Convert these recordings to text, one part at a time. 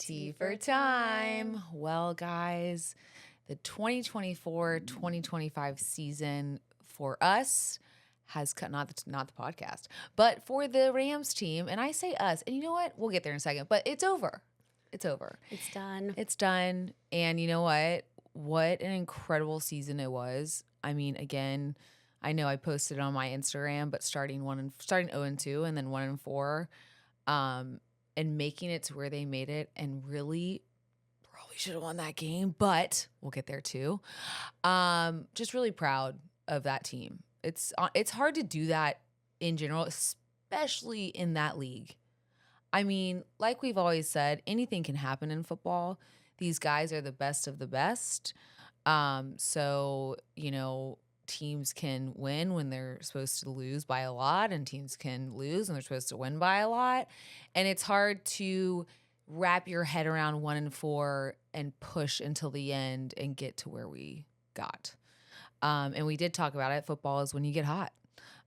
T for time. Well, guys, the 2024-2025 season for us has cut, not the podcast, but for the Rams team. And I say us, and you know what? We'll get there in a second, but it's over. It's over. It's done. It's done. And you know what? What an incredible season it was. I mean, again, I know I posted it on my Instagram, but starting 0-2 and then 1-4, and making it to where they made it, and really probably should have won that game, but we'll get there too. Just really proud of that team. It's hard to do that in general, especially in that league. I mean, like we've always said, anything can happen in football. These guys are the best of the best. So, you know, teams can win when they're supposed to lose by a lot, and teams can lose when they're supposed to win by a lot. And it's hard to wrap your head around 1-4 and push until the end and get to where we got. And we did talk about it. Football is when you get hot.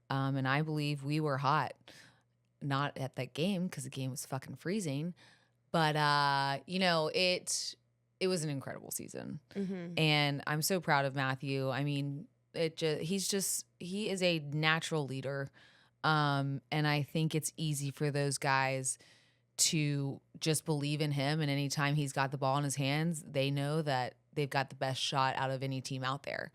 And I believe we were hot. Not at that game because the game was fucking freezing. But, you know, it was an incredible season. Mm-hmm. And I'm so proud of Matthew. I mean, he is a natural leader. And I think it's easy for those guys to just believe in him. And anytime he's got the ball in his hands, they know that they've got the best shot out of any team out there.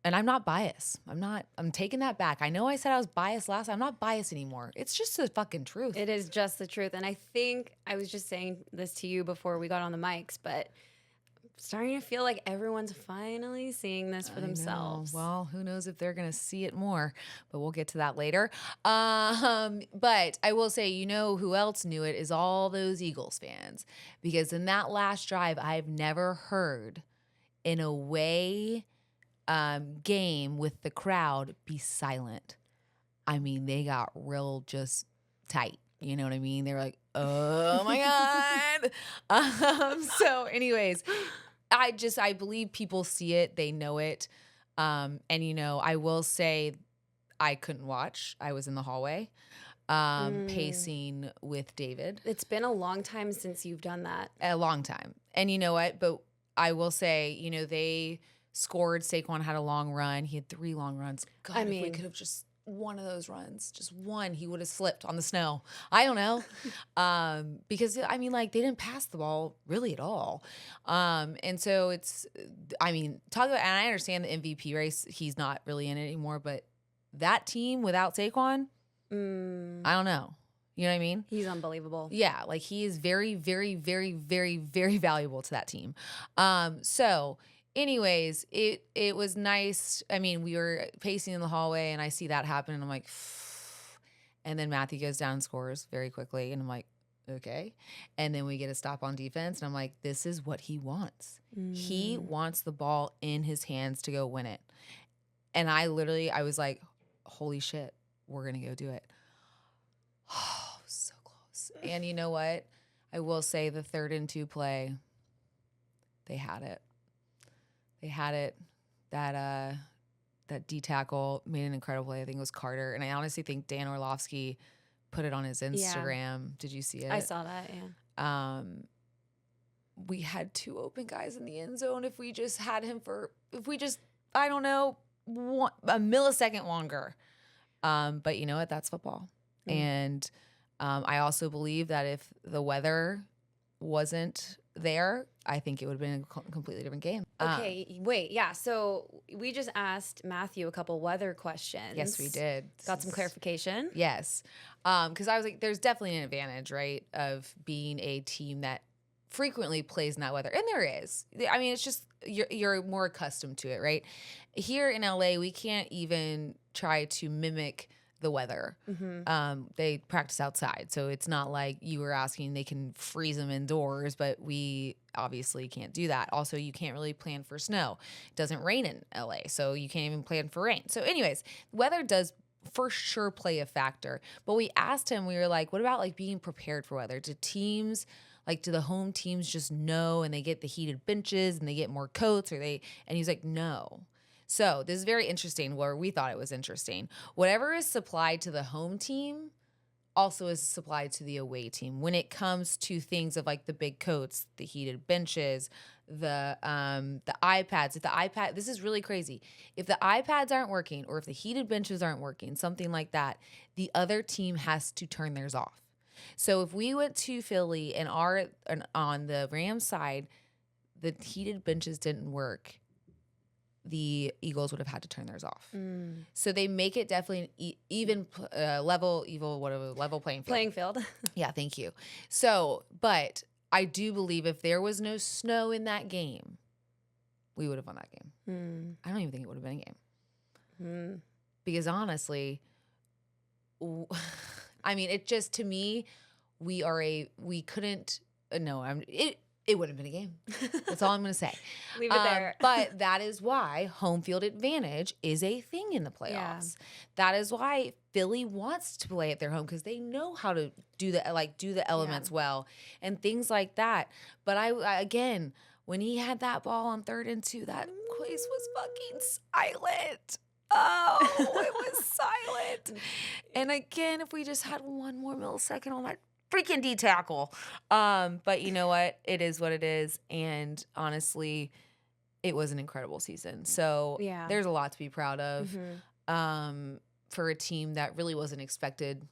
And I'm not biased. I'm taking that back. I know I said I was biased last time. I'm not biased anymore. It's just the fucking truth. It is just the truth. And I think I was just saying this to you before we got on the mics, but I'm starting to feel like everyone's finally seeing this for themselves. Well, who knows if they're going to see it more, but we'll get to that later. But I will say, you know who else knew it is all those Eagles fans, because in that last drive, I've never heard in a way game with the crowd be silent. I mean, they got real just tight. You know what I mean? They were like, oh my God. So anyways, I believe people see it. They know it. And, you know, I will say I couldn't watch. I was in the hallway pacing with David. It's been a long time since you've done that. A long time. And you know what? But I will say, you know, they scored. Saquon had a long run. He had 3 long runs. God, if we could have just one of those runs, just one, he would have slipped on the snow. I don't know. Because, I mean, like, they didn't pass the ball really at all. And so it's, I mean, talk about, and I understand the MVP race, he's not really in it anymore, but that team without Saquon, I don't know. You know what I mean? He's unbelievable. Yeah, like he is very, very, very, very, very valuable to that team. So anyways, it was nice. I mean, we were pacing in the hallway, and I see that happen, and I'm like, and then Matthew goes down and scores very quickly, and I'm like, okay. And then we get a stop on defense, and I'm like, this is what he wants. He wants the ball in his hands to go win it. And I was like, holy shit, we're going to go do it. Oh, so close. And you know what? I will say the 3rd-and-2 play, they had it. They had it. That D tackle made an incredible play. I think it was Carter. And I honestly think Dan Orlovsky put it on his Instagram. Yeah. Did you see it? I saw that, yeah. We had 2 open guys in the end zone. If we just had him I don't know, a millisecond longer. But you know what? That's football. And I also believe that if the weather wasn't there, I think it would have been a completely different game. Okay, wait, yeah. So we just asked Matthew a couple weather questions. Yes, we did. Got some clarification? Yes. Because I was like, there's definitely an advantage, right, of being a team that frequently plays in that weather. And there is. I mean, it's just you're more accustomed to it, right? Here in LA, we can't even try to mimic the weather. They practice outside, so it's not like you were asking they can freeze them indoors, but we obviously can't do that. Also, you can't really plan for snow. It doesn't rain in LA, so you can't even plan for rain. So anyways, weather does for sure play a factor. But we asked him, we were like, what about like being prepared for weather? Do the home teams just know and they get the heated benches and they get more coats, and he's like, no. So this is very interesting, where we thought it was interesting. Whatever is supplied to the home team also is supplied to the away team. When it comes to things of like the big coats, the heated benches, the iPads, this is really crazy. If the iPads aren't working or if the heated benches aren't working, something like that, the other team has to turn theirs off. So if we went to Philly and on the Rams side, the heated benches didn't work, the Eagles would have had to turn theirs off. So they make it definitely an even level playing field. Playing field. Yeah, thank you. So, but I do believe if there was no snow in that game, we would have won that game. I don't even think it would have been a game. Because honestly, I mean, it just, to me, it wouldn't have been a game. That's all I'm going to say. Leave it there. But that is why home field advantage is a thing in the playoffs. Yeah. That is why Philly wants to play at their home, because they know how to do the elements well and things like that. But I again, when he had that ball on 3rd and 2, that place was fucking silent. Oh, it was silent. And again, if we just had one more millisecond on that freaking D tackle. But you know what? It is what it is. And honestly, it was an incredible season. So there's a lot to be proud of for a team that really wasn't expected.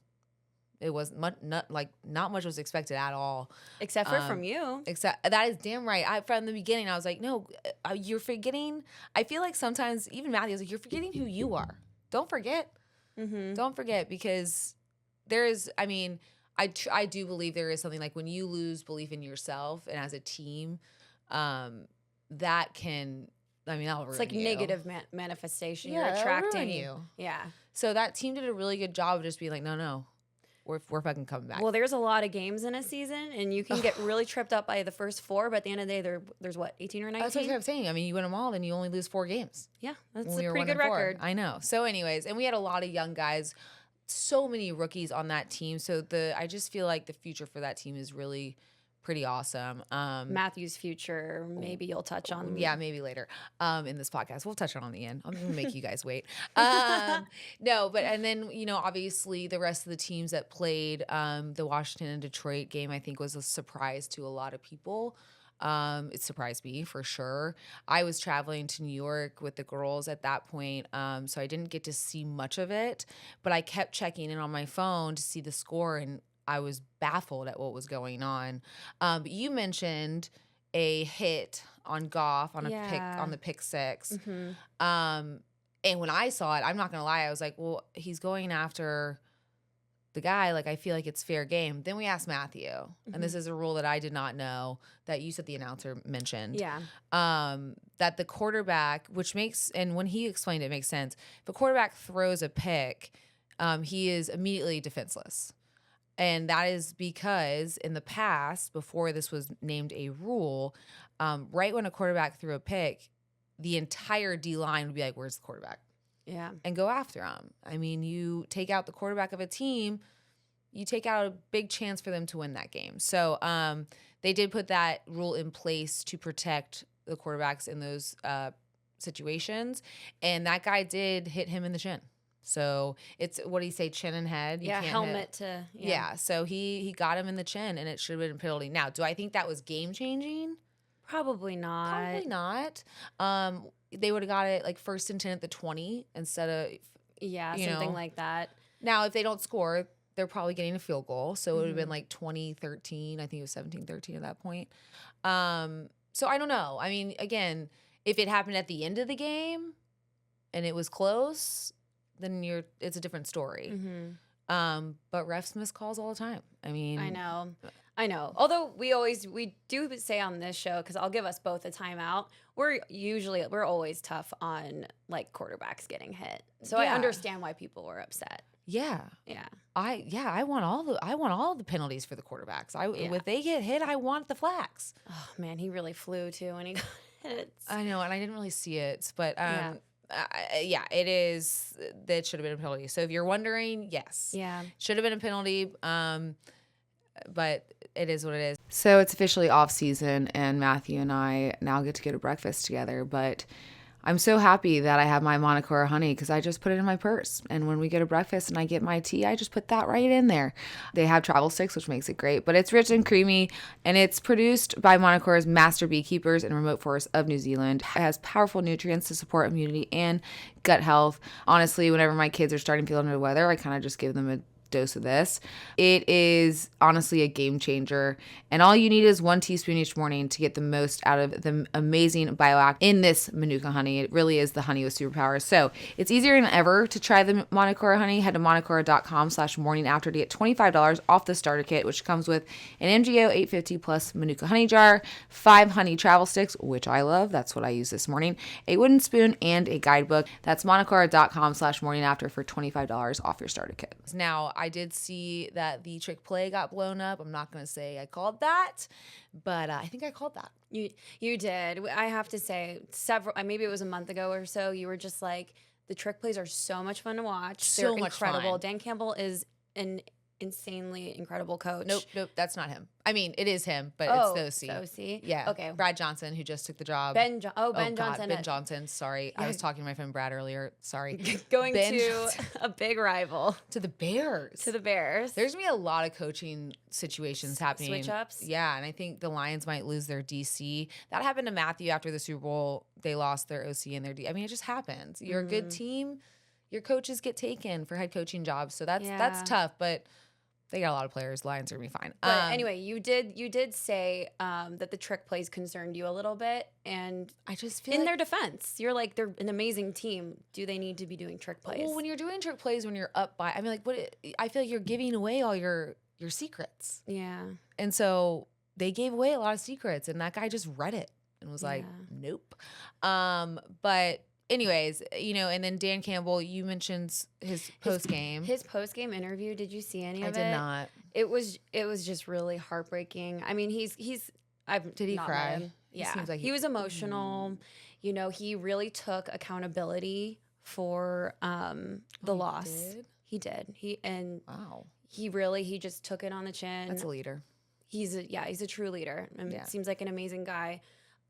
It was not much was expected at all. Except for from you. That is damn right. From the beginning, I was like, no, you're forgetting. I feel like sometimes, even Matthew was like, you're forgetting who you are. Don't forget. Don't forget, because there is, I mean, I do believe there is something like when you lose belief in yourself and as a team, that can, I mean, that'll ruin you. It's like negative manifestation. You're attracting you. Yeah. So that team did a really good job of just being like, no, we're fucking coming back. Well, there's a lot of games in a season, and you can get really tripped up by the first 4, but at the end of the day, there's what, 18 or 19? That's what I'm saying. I mean, you win them all, then you only lose 4 games. Yeah, that's a pretty good record. I know. So anyways, and we had a lot of young guys, so many rookies on that team. So I just feel like the future for that team is really pretty awesome. Matthew's future, maybe you'll touch on. Yeah, maybe later in this podcast. We'll touch on the end. I'm going to make you guys wait. No, but and then, obviously the rest of the teams that played, the Washington and Detroit game, I think was a surprise to a lot of people. It surprised me for sure. I was traveling to New York with the girls at that point, so I didn't get to see much of it, but I kept checking in on my phone to see the score, and I was baffled at what was going on. But you mentioned a hit on Goff on the pick 6. And when I saw it, I'm not gonna lie, I was like, well, he's going after the guy, like, I feel like it's fair game. Then we asked Matthew, and this is a rule that I did not know that you said the announcer mentioned. Yeah. That the quarterback, and when he explained it makes sense. If a quarterback throws a pick, he is immediately defenseless. And that is because in the past, before this was named a rule, right when a quarterback threw a pick, the entire D-line would be like, where's the quarterback? Yeah. And go after them. I mean, you take out the quarterback of a team, you take out a big chance for them to win that game. So they did put that rule in place to protect the quarterbacks in those situations. And that guy did hit him in the chin. So it's, what do you say, chin and head? You can't helmet to. Yeah. So he got him in the chin, and it should have been a penalty. Now, do I think that was game-changing? Probably not. Probably not. They would have got it like 1st and 10 at the 20 instead of something like that. Now, if they don't score, they're probably getting a field goal. So it would have been like 20-13. I think it was 17-13 at that point. So I don't know. I mean, again, if it happened at the end of the game and it was close, then it's a different story. But refs miss calls all the time. I mean, I know. Although we do say on this show, because I'll give us both a timeout, we're always tough on like quarterbacks getting hit. So I understand why people were upset. Yeah. Yeah. I want all the penalties for the quarterbers. If they get hit, I want the flags. Oh man, he really flew too when he got hit. I know, and I didn't really see it, but it is. That should have been a penalty. So if you're wondering, yes, should have been a penalty. But it is what it is. So it's officially off season, and Matthew and I now get to go to breakfast together. But I'm so happy that I have my Monocora honey because I just put it in my purse. And when we go to breakfast and I get my tea, I just put that right in there. They have travel sticks, which makes it great, but it's rich and creamy, and it's produced by Monocora's master beekeepers in remote forests of New Zealand. It has powerful nutrients to support immunity and gut health. Honestly, whenever my kids are starting to feel under the weather, I kind of just give them a dose of this. It is honestly a game changer, and all you need is 1 teaspoon each morning to get the most out of the amazing bioactive in this Manuka honey. It really is the honey with superpowers. So it's easier than ever to try the Monocora honey. Head to monocora.com/morning after to get $25 off the starter kit, which comes with an MGO 850 plus Manuka honey jar, 5 honey travel sticks, which I love. That's what I used this morning, a wooden spoon, and a guidebook. That's monocora.com/morning after for $25 off your starter kit. Now, I did see that the trick play got blown up. I'm not going to say I called that, but I think I called that. You did. I have to say, maybe it was a month ago or so, you were just like, the trick plays are so much fun to watch. They're incredible. Fun. Dan Campbell is an insanely incredible coach. Nope, that's not him. I mean, it is him, but it's the OC. OC? Yeah. Okay. Brad Johnson, who just took the job. Ben Johnson. Ben Johnson. Sorry. Yeah. I was talking to my friend Brad earlier. Sorry. Going to a big rival. To the Bears. There's going to be a lot of coaching situations happening. Switch ups? Yeah, and I think the Lions might lose their DC. That happened to Matthew after the Super Bowl. They lost their OC and their D. I mean, it just happens. You're a good team. Your coaches get taken for head coaching jobs. So that's tough, but they got a lot of players. Lions are gonna be fine. But anyway, you did say that the trick plays concerned you a little bit, and I just feel in their defense, you're like, they're an amazing team. Do they need to be doing trick plays? Well, when you're doing trick plays, when you're up by, I mean, like, I feel like you're giving away all your secrets. Yeah. And so they gave away a lot of secrets, and that guy just read it and was like, nope. But anyways, and then Dan Campbell, you mentioned his post-game. His post-game interview, did you see any of it? I did not. It was just really heartbreaking. I mean, did he cry? Yeah. He was emotional. He really took accountability for the loss. He did. Wow. He just took it on the chin. That's a leader. He's a true leader. I mean, it seems like an amazing guy.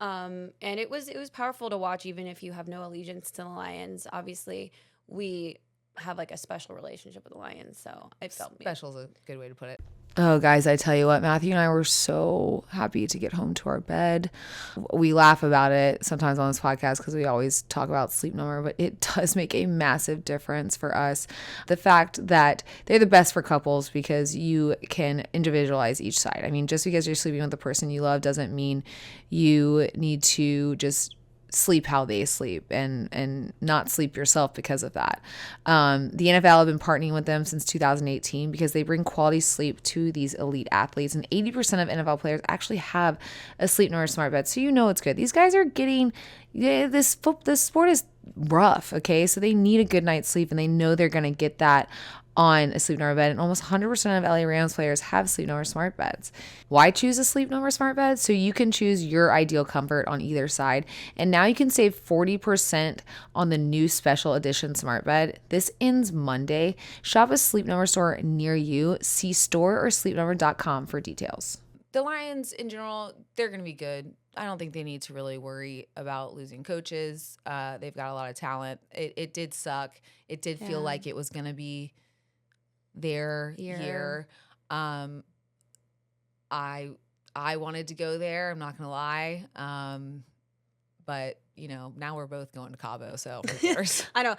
And it was powerful to watch, even if you have no allegiance to the Lions. Obviously, we have like a special relationship with the Lions, so it felt special is a good way to put it. Oh, guys, I tell you what, Matthew and I were so happy to get home to our bed. We laugh about it sometimes on this podcast because we always talk about Sleep Number, but it does make a massive difference for us. The fact that they're the best for couples because you can individualize each side. I mean, just because you're sleeping with the person you love doesn't mean you need to just sleep how they sleep and not sleep yourself because of that. The NFL have been partnering with them since 2018 because they bring quality sleep to these elite athletes, and 80% of NFL players actually have a Sleep Number smart bed, so it's good. These guys are getting this sport is rough, okay? So they need a good night's sleep, and they know they're going to get that on a Sleep Number bed, and almost 100% of LA Rams players have Sleep Number smart beds. Why choose a Sleep Number smart bed? So you can choose your ideal comfort on either side, and now you can save 40% on the new special edition smart bed. This ends Monday. Shop a Sleep Number store near you. See store or sleepnumber.com for details. The Lions, in general, they're going to be good. I don't think they need to really worry about losing coaches. They've got a lot of talent. It did suck. It did feel like it was going to be their year. I wanted to go there. I'm not gonna lie. But now we're both going to Cabo, so who cares? I know.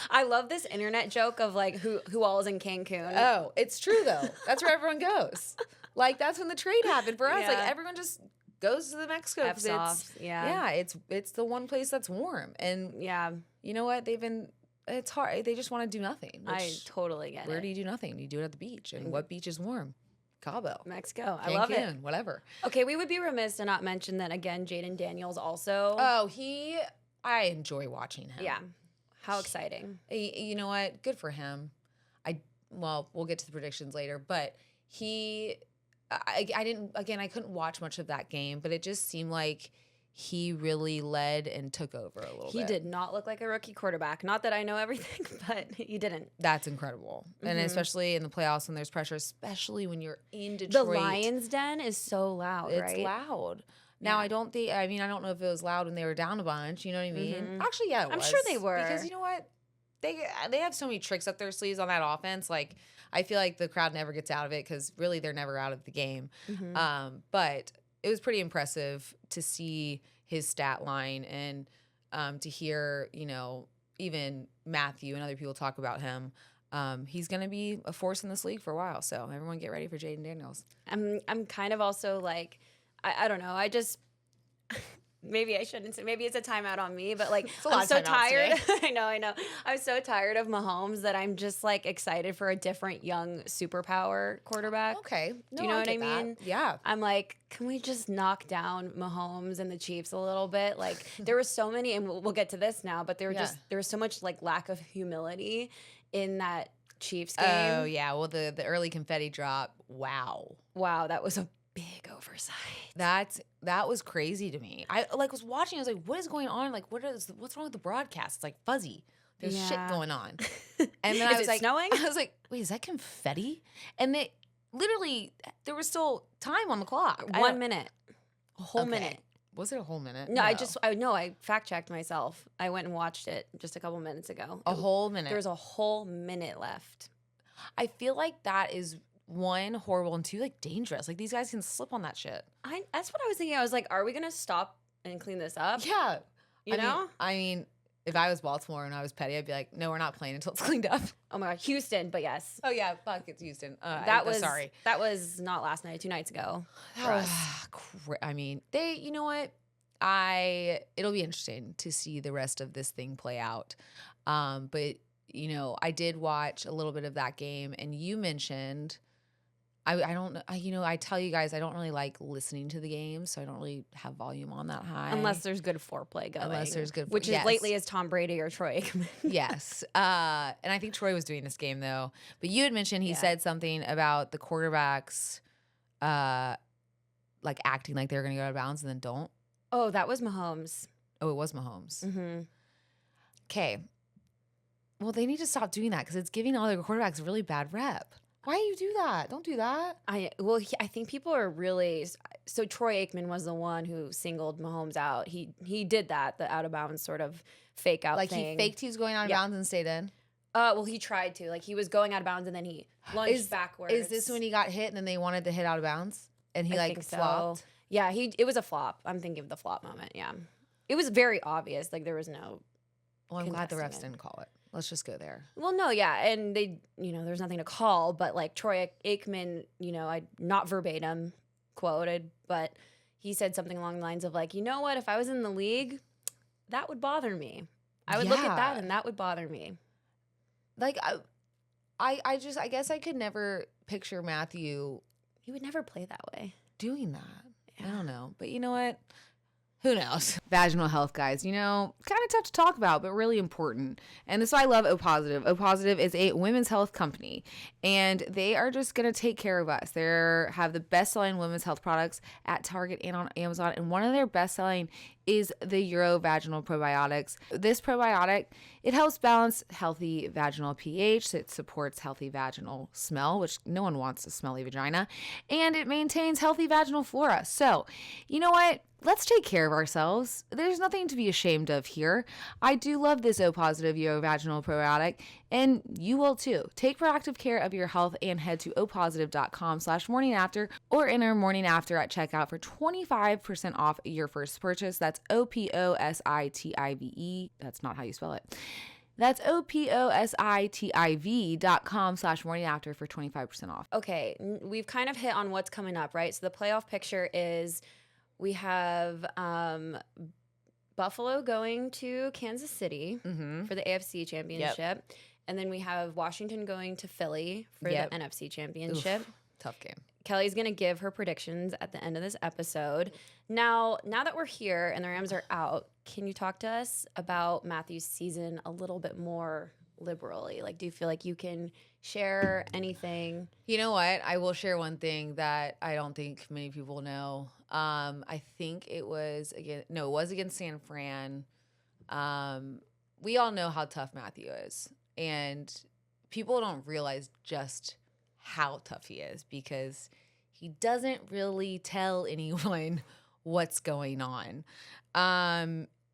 I love this internet joke of like who all is in Cancun. Oh, it's true though. That's where everyone goes. Like that's when the trade happened for us. Like everyone just goes to the Mexico because it's the one place that's warm. And you know what? It's hard. They just want to do nothing. I totally get it. Where do you do nothing? You do it at the beach. And what beach is warm? Cabo. Mexico. Cancun, I love it. Whatever. Okay, we would be remiss to not mention that, again, Jaden Daniels also. Oh, I enjoy watching him. Yeah. How exciting. You know what? Good for him. We'll get to the predictions later, but I couldn't watch much of that game, but it just seemed like he really led and took over a little bit. He did not look like a rookie quarterback. Not that I know everything, but he didn't. That's incredible. Mm-hmm. And especially in the playoffs when there's pressure, especially when you're in Detroit. The Lions Den is so loud, right? It's loud. Now, I don't think, I mean, I don't know if it was loud when they were down a bunch. You know what I mean? Actually, yeah, it was. I'm sure they were. Because you know what? They have so many tricks up their sleeves on that offense. Like, I feel like the crowd never gets out of it because really they're never out of the game. But it was pretty impressive to see his stat line and to hear, you know, even Matthew and other people talk about him. He's going to be a force in this league for a while. So everyone get ready for Jaden Daniels. I'm kind of also like, I don't know. I just maybe I shouldn't say. Maybe it's a timeout on me, but like I'm so tired. I know. I'm so tired of Mahomes that I'm just like excited for a different young superpower quarterback. Okay, do you know what I mean? Yeah. I'm like, can we just knock down Mahomes and the Chiefs a little bit? Like there were so many, and we'll get to this now, but there was so much like lack of humility in that Chiefs game. Oh yeah. Well, the early confetti drop. Wow, that was a big oversight. That was crazy to me. I like was watching. I was like, "What is going on? Like, what's wrong with the broadcast? It's like fuzzy. There's shit going on." And then I was like, snowing? I was like, "Wait, is that confetti?" And they literally there was still time on the clock. 1 minute, a whole minute. Was it a whole minute? No, I fact checked myself. I went and watched it just a couple minutes ago. A whole minute. There was a whole minute left. I feel like that is. One, horrible, and two, like dangerous. Like these guys can slip on that shit. That's what I was thinking. I was like, are we gonna stop and clean this up? Yeah. You know? I mean, if I was Baltimore and I was petty, I'd be like, no, we're not playing until it's cleaned up. Oh my God, Houston, but yes. Oh yeah, fuck, it's Houston. Sorry. That was not last night, 2 nights ago for us. I mean, you know what? It'll be interesting to see the rest of this thing play out. But you know, I did watch a little bit of that game, and you mentioned. I don't know. You know, I tell you guys, I don't really like listening to the game, so I don't really have volume on that high. Unless there's good foreplay going. Which is lately is Tom Brady or Troy Aikman. Yes. And I think Troy was doing this game, though. But you had mentioned he said something about the quarterbacks like acting like they're going to go out of bounds and then don't. Oh, that was Mahomes. Oh, it was Mahomes. Mm-hmm. Okay. Well, they need to stop doing that because it's giving all their quarterbacks a really bad rep. Why do you do that? Don't do that. I think people are really so. Troy Aikman was the one who singled Mahomes out. He did that, the out of bounds sort of fake out thing. Like he faked he was going out of bounds and stayed in. Well, he tried to. Like he was going out of bounds and then he lunged backwards. Is this when he got hit and then they wanted to hit out of bounds and he flopped? So. Yeah, it was a flop. I'm thinking of the flop moment. Yeah, it was very obvious. Like there was no. Well, I'm glad the refs didn't call it. Let's just go there. Well, no, yeah, and they, there's nothing to call, but like Troy Aikman, I not verbatim quoted, but he said something along the lines of like, you know what, if I was in the league, that would bother me. I would look at that and that would bother me. Like I guess I could never picture Matthew. He would never play that way. Doing that. Yeah. I don't know, but you know what? Who knows? Vaginal health, guys. Kind of tough to talk about, but really important. And this is why I love O Positive. O Positive is a women's health company, and they are just going to take care of us. They have the best-selling women's health products at Target and on Amazon, and one of their best-selling is the Vaginal probiotics. This probiotic, it helps balance healthy vaginal pH. It supports healthy vaginal smell, which no one wants a smelly vagina, and it maintains healthy vaginal flora. So, you know what? Let's take care of ourselves. There's nothing to be ashamed of here. I do love this O Positive Vaginal probiotic, and you will too. Take proactive care of your health and head to opositive.com/morningafter or enter morning after at checkout for 25% off your first purchase. That's OPOSITIVE. That's not how you spell it. That's OPOSITIV.com/morningafter for 25% off. Okay, we've kind of hit on what's coming up, right? So the playoff picture is we have Buffalo going to Kansas City for the AFC Championship. Yep. And then we have Washington going to Philly for the NFC Championship. Oof, tough game. Kelly's going to give her predictions at the end of this episode. Now that we're here and the Rams are out, can you talk to us about Matthew's season a little bit more liberally? Like, do you feel like you can share anything? You know what? I will share one thing that I don't think many people know. I think it was against San Fran. We all know how tough Matthew is, and people don't realize just how tough he is because he doesn't really tell anyone what's going on.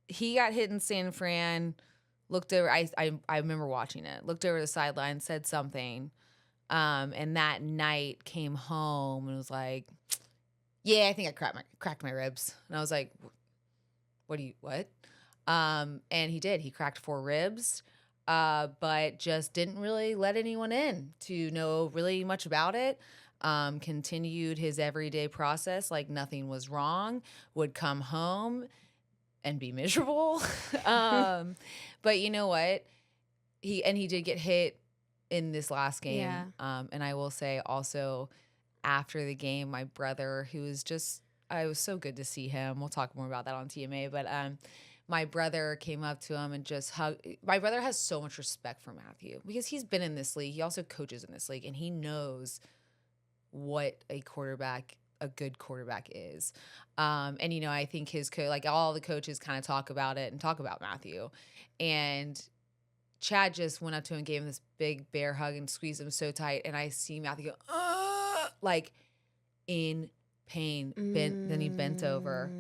He got hit in San Fran, looked over, I remember watching it, looked over the sideline, said something, and that night came home and was like, yeah, I think I cracked my ribs. And I was like, what? And he did. He cracked 4 ribs, but just didn't really let anyone in to know really much about it. Continued his everyday process like nothing was wrong, would come home and be miserable. But you know what? He did get hit in this last game. Yeah. And I will say also after the game, my brother, who was just, it was so good to see him. We'll talk more about that on TMA, but my brother came up to him and just hugged. My brother has so much respect for Matthew because he's been in this league. He also coaches in this league, and he knows what a good quarterback is. And, you know, I think his like all the coaches kind of talk about it and talk about Matthew. And Chad just went up to him and gave him this big bear hug and squeezed him so tight. And I see Matthew go, like in pain. Then he bent over.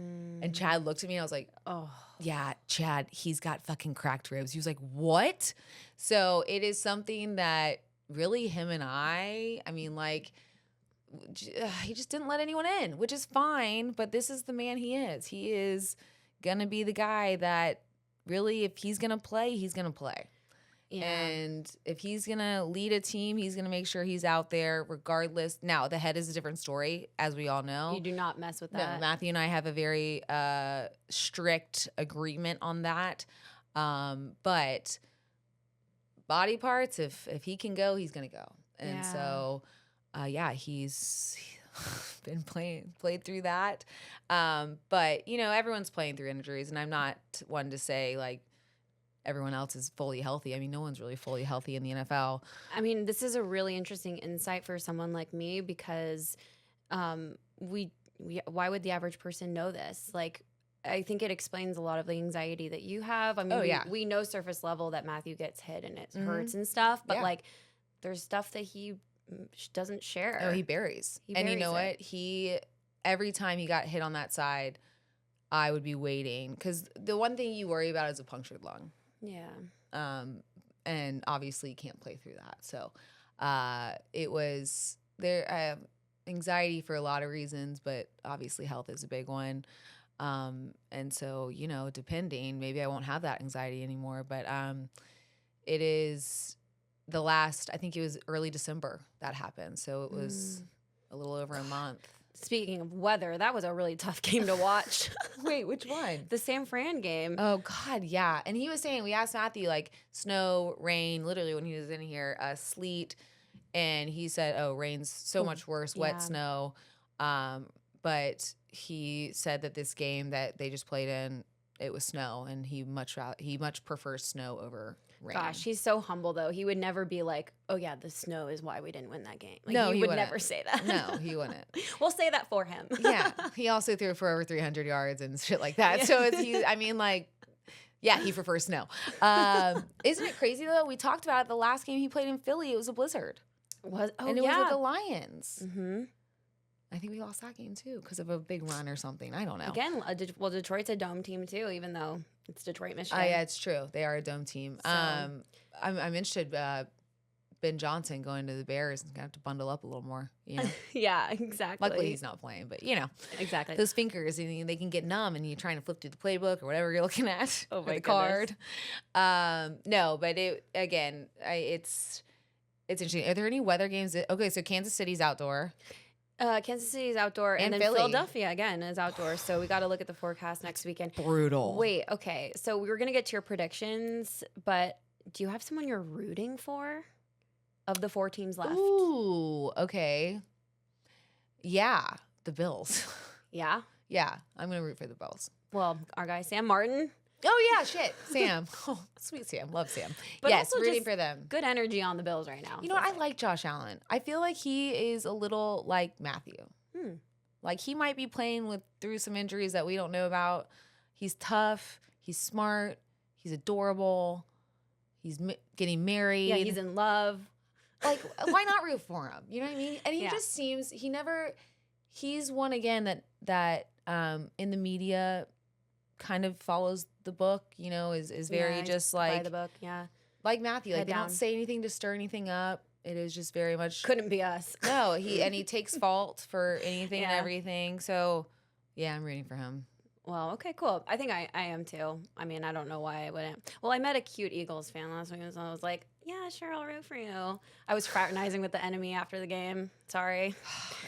And Chad looked at me and I was like, oh, yeah, Chad, he's got fucking cracked ribs. He was like, what? So it is something that really him and I mean, like, he just didn't let anyone in, which is fine. But this is the man he is. He is going to be the guy that really, if he's going to play, he's going to play. Yeah. And if he's going to lead a team, he's going to make sure he's out there regardless. Now, the head is a different story, as we all know. You do not mess with that. No, Matthew and I have a very strict agreement on that. But body parts, if he can go, he's going to go. And so, he's been played through that. But, you know, everyone's playing through injuries, and I'm not one to say, like, everyone else is fully healthy. I mean, no one's really fully healthy in the NFL. I mean, this is a really interesting insight for someone like me because why would the average person know this? Like, I think it explains a lot of the anxiety that you have. I mean, we know surface level that Matthew gets hit and it hurts and stuff, but like there's stuff that he doesn't share. Oh, he buries. And you know what? Every time he got hit on that side, I would be waiting because the one thing you worry about is a punctured lung. Yeah. And obviously you can't play through that. So it was there anxiety for a lot of reasons, but obviously health is a big one. And so, you know, depending, maybe I won't have that anxiety anymore, but it is I think it was early December that happened. So it was a little over a month. Speaking of weather, that was a really tough game to watch. Wait, which one? The San Fran game. Oh, God, yeah. And he was saying, we asked Matthew, like, snow, rain, literally when he was in here, sleet. And he said, oh, rain's so much worse, wet snow. But he said that this game that they just played in, it was snow. And he much prefers snow over rain. Gosh, he's so humble, though. He would never be like, oh, yeah, the snow is why we didn't win that game. Like, no, he would never say that. No, he wouldn't. We'll say that for him. Yeah. He also threw for over 300 yards and shit like that. So he prefers snow. Isn't it crazy, though? We talked about it the last game he played in Philly. It was a blizzard. It was with the Lions. Mm-hmm. I think we lost that game, too, because of a big run or something. I don't know. Again, Detroit's a dome team, too, even though it's Detroit, Michigan. Yeah, it's true. They are a dome team. So. I'm interested. Ben Johnson going to the Bears is going to have to bundle up a little more. You know? Yeah, exactly. Luckily, he's not playing, but, you know. Exactly. Those fingers, they can get numb, and you're trying to flip through the playbook or whatever you're looking at. Oh, my the card. No, but it's interesting. Are there any weather games? Okay, so Kansas City's outdoor. Kansas City is outdoor, and then Philly. Philadelphia again is outdoor. So we got to look at the forecast next weekend. Brutal. Wait, okay. So we were gonna get to your predictions, but do you have someone you're rooting for of the 4 teams left? Ooh, okay. Yeah, the Bills. Yeah? Yeah, I'm gonna root for the Bills. Well, our guy Sam Martin. Oh, yeah, shit. Sam. Oh, sweet Sam. Love Sam. But yes, also rooting for them. Good energy on the Bills right now. You know what? I like Josh Allen. I feel like he is a little like Matthew. Like he might be playing through some injuries that we don't know about. He's tough. He's smart. He's adorable. He's getting married. Yeah, he's in love. Like, why not root for him? You know what I mean? And he just seems, he's one again that in the media kind of follows the book, you know, is very just by like the book. Yeah, like Matthew. Like Head they down. don't say anything to stir anything up. It is just very much couldn't be us. no. He takes fault for anything and Yeah. everything. So yeah, I'm rooting for him. Well, okay, cool. I think I am too. I mean, I don't know why I wouldn't. Well, I met a cute Eagles fan last week, so I was like, yeah, sure, I'll root for you. I was fraternizing with the enemy after the game. Sorry.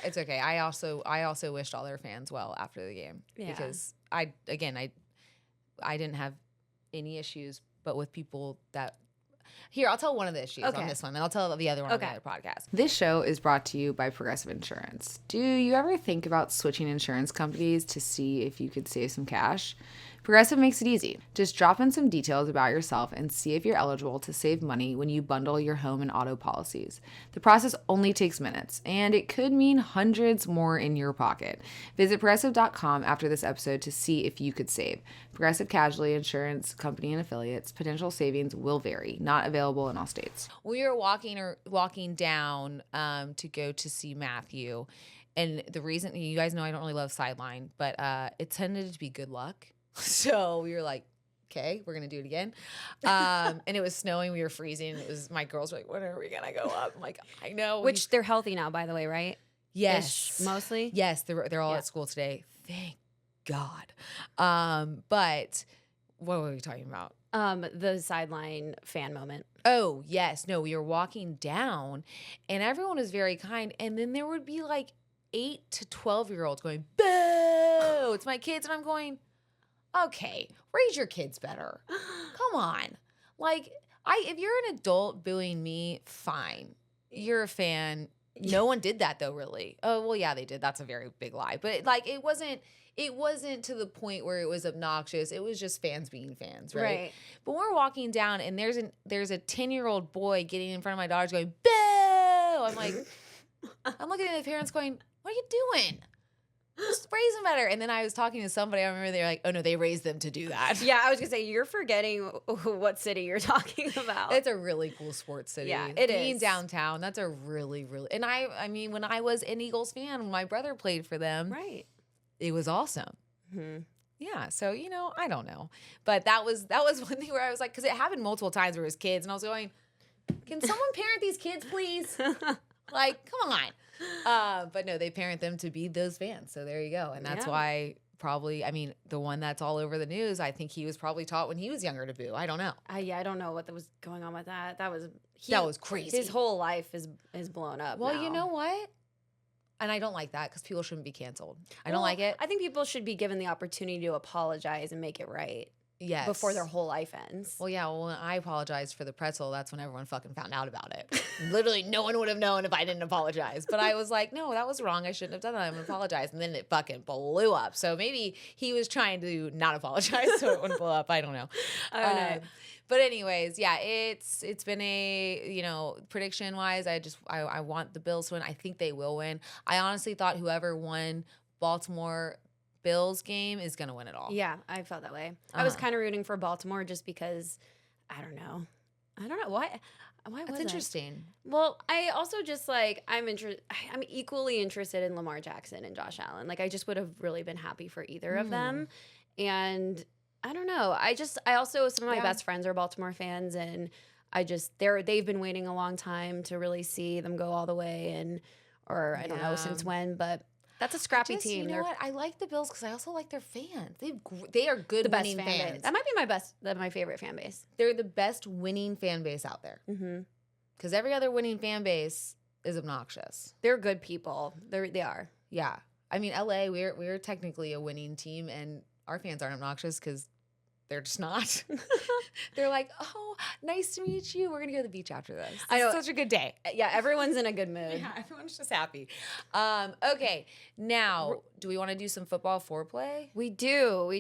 It's okay. I also wished all their fans well after the game because I didn't have any issues, but with people that. Here, I'll tell one of the issues on this one, and I'll tell the other one on the other podcast. This show is brought to you by Progressive Insurance. Do you ever think about switching insurance companies to see if you could save some cash? Progressive makes it easy. Just drop in some details about yourself and see if you're eligible to save money when you bundle your home and auto policies. The process only takes minutes, and it could mean hundreds more in your pocket. Visit Progressive.com after this episode to see if you could save. Progressive Casualty Insurance Company and affiliates. Potential savings will vary. Not available in all states. We were walking down to go to see Matthew, and the reason, you guys know I don't really love sideline, but it tended to be good luck. So we were like, okay, we're going to do it again. And it was snowing. We were freezing. My girls were like, when are we going to go up? I'm like, I know. Which they're healthy now, by the way, right? Yes. Ish, mostly? Yes. They're all at school today. Thank God. But what were we talking about? The sideline fan moment. Oh, yes. No, we were walking down and everyone was very kind. And then there would be like 8 to 12-year-olds going, boo, it's my kids. And I'm going, okay, raise your kids better. Come on. Like, if you're an adult booing me, fine. You're a fan. No one did that though, really. Oh, well, yeah, they did. That's a very big lie. But like, it wasn't to the point where it was obnoxious. It was just fans being fans, right? But we're walking down and there's a 10-year-old boy getting in front of my daughters going, boo! I'm like, I'm looking at the parents going, what are you doing? Just raise them better. And then I was talking to somebody. I remember they were like, oh, no, they raised them to do that. Yeah, I was going to say, you're forgetting what city you're talking about. It's a really cool sports city. Yeah, it Being is. downtown, that's a really, really... And I mean, when I was an Eagles fan, when my brother played for them, right, it was awesome. Mm-hmm. Yeah, so, you know, I don't know. But that was one thing where I was like, because it happened multiple times where it was kids, and I was going, can someone parent these kids, please? Like, come on. But no, they parent them to be those fans. So there you go. And that's why probably, I mean, the one that's all over the news, I think he was probably taught when he was younger to boo. I don't know. I don't know what was going on with that. That was crazy. His whole life is blown up. Well, now. you know what? And I don't like that because people shouldn't be canceled. I don't like it. I think people should be given the opportunity to apologize and make it right. Yes. Before their whole life ends. Well, yeah. Well, when I apologized for the pretzel, that's when everyone fucking found out about it. Literally, no one would have known if I didn't apologize. But I was like, no, that was wrong. I shouldn't have done that. I'm going to apologize. And then it fucking blew up. So maybe he was trying to not apologize so it wouldn't blow up. I don't know. But anyways, yeah, it's been a, you know, prediction wise, I want the Bills to win. I think they will win. I honestly thought whoever won Baltimore Bills game is going to win it all. Yeah, I felt that way. I was kind of rooting for Baltimore just because, I don't know why. Why was That's interesting. Well, I also just like I'm equally interested in Lamar Jackson and Josh Allen. Like I just would have really been happy for either of them. And I don't know. I also some of my best friends are Baltimore fans, and they've been waiting a long time to really see them go all the way, I don't know since when, but. That's a scrappy team. You know what? I like the Bills because I also like their fans. They are good the best winning fan fans. Base. That might be my favorite fan base. They're the best winning fan base out there. Because every other winning fan base is obnoxious. They're good people. They are. Yeah. I mean, LA, we're technically a winning team, and our fans aren't obnoxious because they're just not. They're like, oh, nice to meet you. We're going to go to the beach after this. It's such a good day. Yeah, everyone's in a good mood. Yeah, everyone's just happy. Okay, now, do we want to do some football foreplay? We do.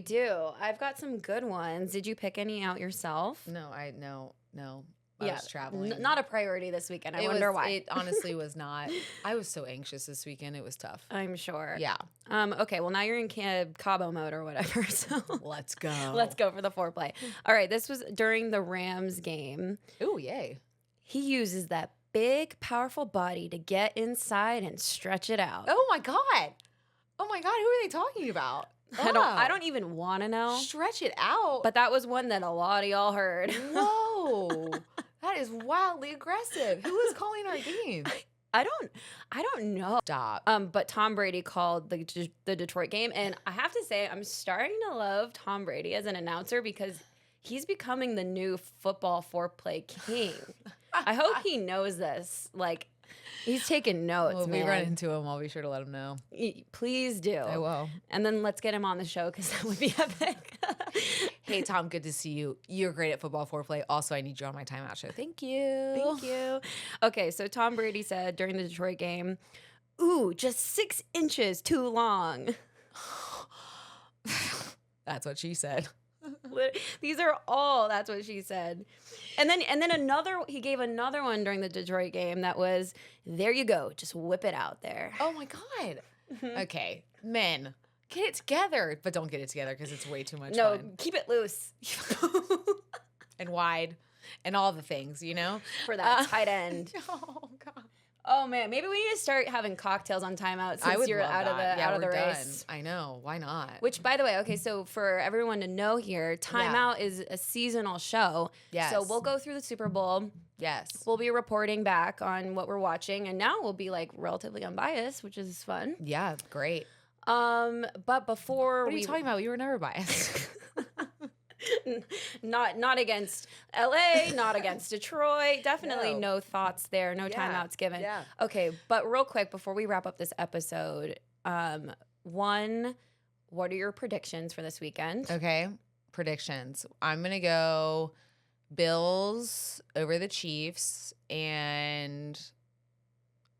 I've got some good ones. Did you pick any out yourself? No. I was traveling. Not a priority this weekend. I wonder why. It honestly was not. I was so anxious this weekend. It was tough. I'm sure. Yeah. Okay, well, now you're in Cabo mode or whatever, so let's go. Let's go for the foreplay. All right, this was during the Rams game. Ooh, yay. He uses that big, powerful body to get inside and stretch it out. Oh, my God. Oh my God, who are they talking about? I don't even want to know. Stretch it out. But that was one that a lot of y'all heard. Whoa. That is wildly aggressive. Who is calling our game? I don't know. Stop. But Tom Brady called the Detroit game, and I have to say, I'm starting to love Tom Brady as an announcer because he's becoming the new football foreplay king. I hope he knows this. Like, he's taking notes. Well, if man. we run into him, I'll be sure to let him know. Please do. I will. And then let's get him on the show because that would be epic. Hey, Tom, good to see you. You're great at football foreplay. Also, I need you on my timeout show. Thank you. Thank you. Okay, so Tom Brady said during the Detroit game, "Ooh, just 6 inches too long." That's what she said. These are that's what she said. And then he gave another one during the Detroit game that was, "There you go, just whip it out there." Oh my God. Okay, men, get it together, but don't get it together because it's way too much fun. Keep it loose. And wide and all the things, you know? For that tight end. Oh God. Oh man, maybe we need to start having cocktails on timeout I since would you're love out of the that. out of the we're race. done. I know. Why not? Which, by the way, okay, so for everyone to know here, Timeout is a seasonal show. Yes. So we'll go through the Super Bowl. Yes. We'll be reporting back on what we're watching, and now we'll be like relatively unbiased, which is fun. Yeah, great. But before What are you talking about? You were never biased. not against LA, not against Detroit. Definitely no thoughts there, no timeouts given. Yeah. Okay, but real quick before we wrap up this episode, one, what are your predictions for this weekend? Okay. Predictions. I'm going to go Bills over the Chiefs, and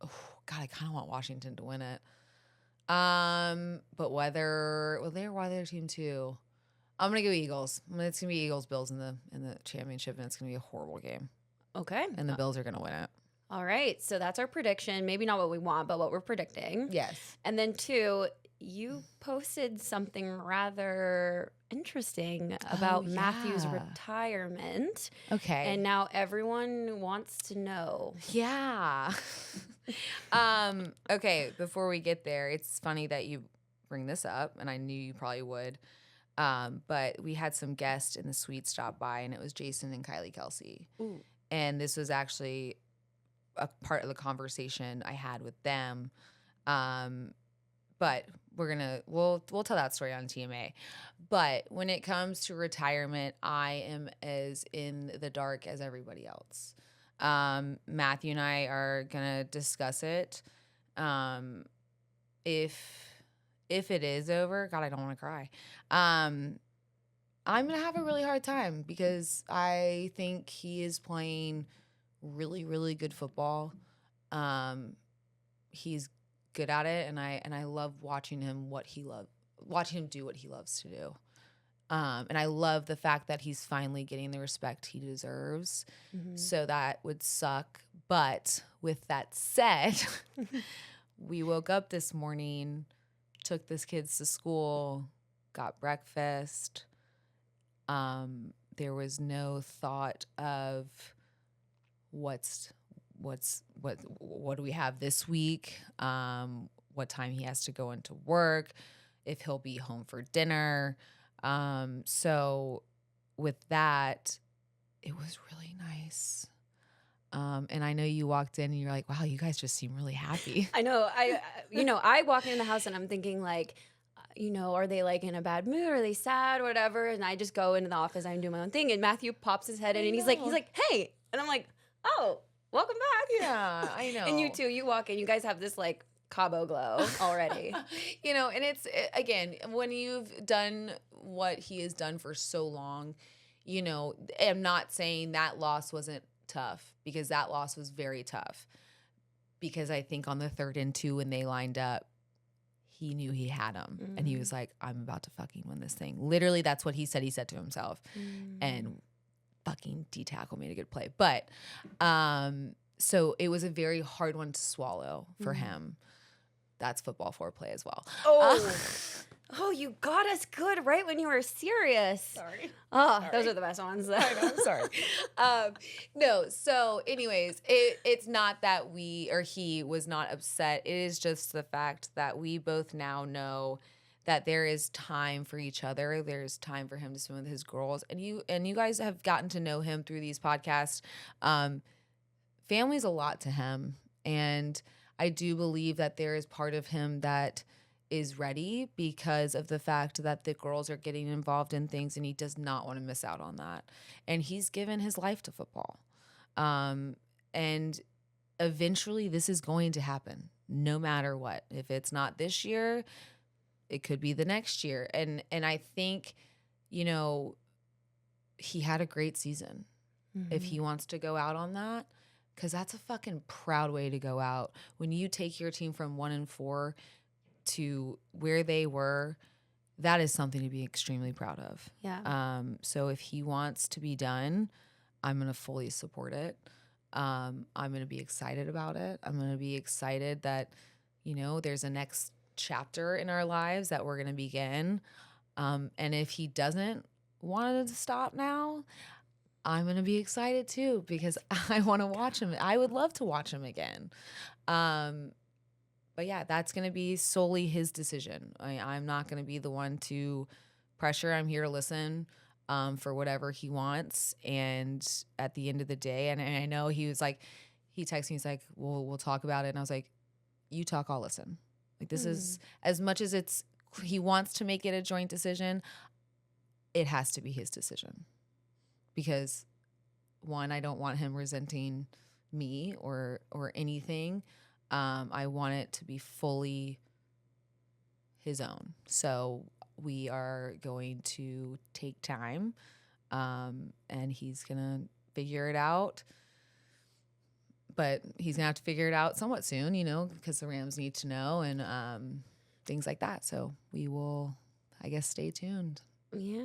God, I kind of want Washington to win it. But whether they're their team too. I'm gonna go Eagles. It's gonna be Eagles Bills in the championship, and it's gonna be a horrible game. Okay. And the Bills are gonna win it. All right. So that's our prediction. Maybe not what we want, but what we're predicting. Yes. And then 2, you posted something rather interesting about Matthew's retirement. Okay. And now everyone wants to know. Yeah. Okay, before we get there, it's funny that you bring this up, and I knew you probably would. But we had some guests in the suite stop by, and it was Jason and Kylie Kelsey. Ooh. And this was actually a part of the conversation I had with them. But we'll tell that story on TMA. But when it comes to retirement, I am as in the dark as everybody else. Matthew and I are gonna discuss it. If it is over, God, I don't want to cry. I'm going to have a really hard time because I think he is playing really, really good football. He's good at it, and I love watching him watching him do what he loves to do. And I love the fact that he's finally getting the respect he deserves. Mm-hmm. So that would suck. But with that said, we woke up this morning, took this kids to school, got breakfast. There was no thought of what do we have this week? What time he has to go into work, if he'll be home for dinner. So with that, it was really nice. And I know you walked in and you're like, wow, you guys just seem really happy. I know. I walk in the house and I'm thinking like, are they like in a bad mood? Are they sad? Whatever. And I just go into the office. I do my own thing. And Matthew pops his head in and he's like, hey. And I'm like, oh, welcome back. Yeah, I know. And you too, you walk in, you guys have this like Cabo glow already. And it's, again, when you've done what he has done for so long, I'm not saying that loss wasn't tough, because that loss was very tough. Because I think on the 3rd and 2 when they lined up, he knew he had him. Mm-hmm. And he was like, I'm about to fucking win this thing. Literally, that's what he said to himself. Mm-hmm. And fucking D-tackle made a good play. But so it was a very hard one to swallow for him. That's football foreplay as well. Oh, Oh, you got us good right when you were serious. Sorry. Oh, Sorry. those are the best ones. Though. I know, I'm sorry. No, so anyways, it's not that we or he was not upset. It is just the fact that we both now know that there is time for each other. There's time for him to swim with his girls. And you guys have gotten to know him through these podcasts. Family's a lot to him. And I do believe that there is part of him that is ready because of the fact that the girls are getting involved in things and he does not want to miss out on that. And he's given his life to football. And eventually this is going to happen no matter what. If it's not this year, it could be the next year. And I think, you know, he had a great season. If he wants to go out on that, because that's a fucking proud way to go out. When you take your team from 1-4 to where they were, that is something to be extremely proud of. Yeah. So if he wants to be done, I'm going to fully support it. I'm going to be excited about it. I'm going to be excited that, you know, there's a next chapter in our lives that we're going to begin. And if he doesn't want to stop now, I'm going to be excited too, because I want to watch him. I would love to watch him again. But yeah, that's going to be solely his decision. I'm not going to be the one to pressure. I'm here to listen for whatever he wants. And at the end of the day, and I know he was like, he texted me, he's like, we'll talk about it. And I was like, you talk, I'll listen. Like this is, as much as he wants to make it a joint decision, it has to be his decision. Because one, I don't want him resenting me or anything. I want it to be fully his own. So we are going to take time, and he's going to figure it out. But he's going to have to figure it out somewhat soon, you know, because the Rams need to know and things like that. So we will, I guess, stay tuned. Yeah.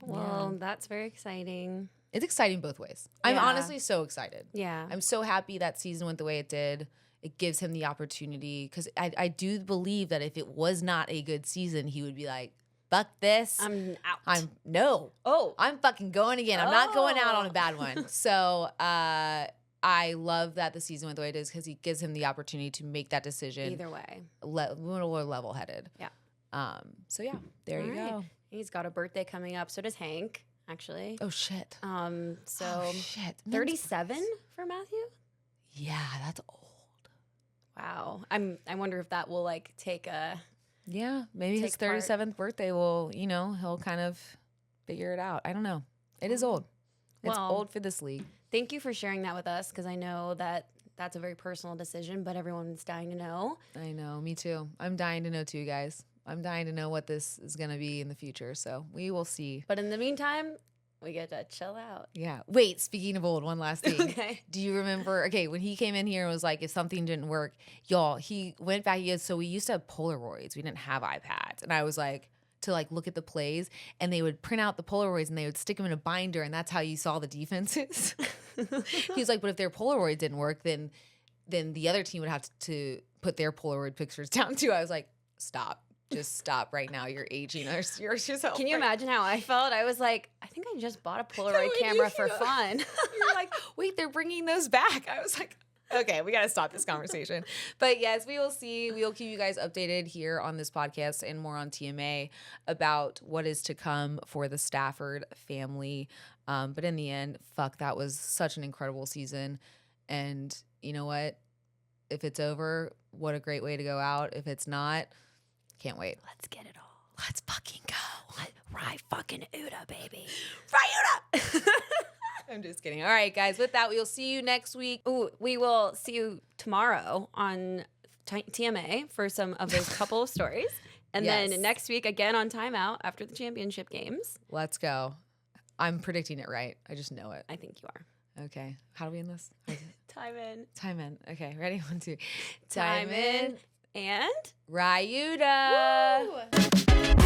Well, that's very exciting. It's exciting both ways. I'm honestly so excited. Yeah. I'm so happy that season went the way it did. It gives him the opportunity, because I do believe that if it was not a good season, he would be like, fuck this. I'm out. I'm fucking going again. I'm not going out on a bad one. So I love that the season went the way it is, because he gives him the opportunity to make that decision. Either way. More level-headed. Yeah. So yeah, there you go. He's got a birthday coming up. So does Hank, actually. Oh shit. So shit. 37 for Matthew? Yeah, that's old. Wow. I wonder if that will like take a maybe his 37th birthday will, you know, he'll kind of figure it out. I don't know. It is old. It's old for this league. Thank you for sharing that with us, because I know that that's a very personal decision, but everyone's dying to know. I know, me too. I'm dying to know too, guys. I'm dying to know what this is going to be in the future. So we will see. But in the meantime, we get to chill out. Yeah. Wait, speaking of old, one last thing. Okay. Do you remember, when he came in here and was like, if something didn't work, y'all, he went back. So we used to have Polaroids. We didn't have iPads. And I was like, to like look at the plays, and they would print out the Polaroids and they would stick them in a binder. And that's how you saw the defenses. He was like, but if their Polaroid didn't work, then the other team would have to put their Polaroid pictures down too. I was like, stop. Just stop right now. You're aging yourself. Can you imagine how I felt? I was like, I think I just bought a Polaroid camera for fun. You're like, wait, they're bringing those back. I was like, okay, we got to stop this conversation. But yes, we will see. We will keep you guys updated here on this podcast and more on TMA about what is to come for the Stafford family. But in the end, that was such an incredible season. And you know what? If it's over, what a great way to go out. If it's not, can't wait. Let's get it all. Let's fucking go. Rye fucking Uda, baby. Rye Uda! I'm just kidding. All right, guys. With that, we'll see you next week. Ooh, we will see you tomorrow on TMA for some of those couple of stories. And then next week, again on Timeout after the championship games. Let's go. I'm predicting it right. I just know it. I think you are. Okay. How do we end this? Time in. Time in. Okay. Ready? 1, 2. Time in. And Ryuda. Woo!